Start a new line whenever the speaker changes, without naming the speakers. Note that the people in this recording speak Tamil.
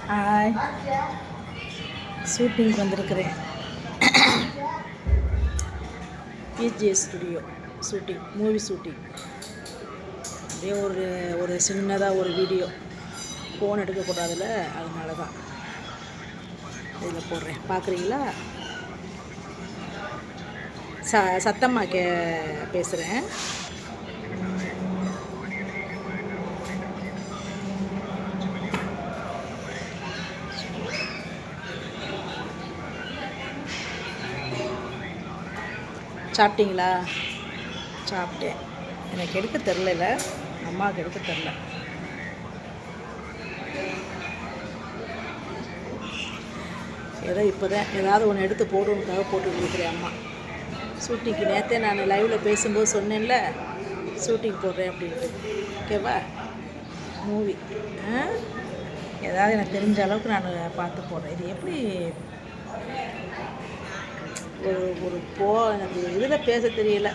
ஹாய், ஷூட்டிங் வந்திருக்கிறேன். PJ studio shooting, movie shooting. அப்படியே ஒரு சின்னதாக ஒரு வீடியோ, ஃபோன் எடுக்கக்கூடாதுல்ல, அதனால தான் இதில் போடுறேன். பார்க்குறீங்களா? சத்தமாக பேசுகிறேன். சாப்பிட்டீங்களா? சாப்பிட்டேன். எனக்கு எடுக்க தெரில, அம்மாவுக்கு எடுக்க தெரில. ஏதோ இப்போ தான் ஏதாவது ஒன்று எடுத்து போடுறதுக்காக போட்டு கொடுக்குறேன் அம்மா. ஷூட்டிங்க்கு நேற்றே நான் லைவில் பேசும்போது சொன்னேன்ல, ஷூட்டிங் போடுறேன் அப்படின்ட்டு. ஓகேவா? மூவி ஏதாவது எனக்கு தெரிஞ்ச அளவுக்கு நான் பார்த்து போடுறேன். இது எப்படி எனக்கு இதில் பேச தெரியல.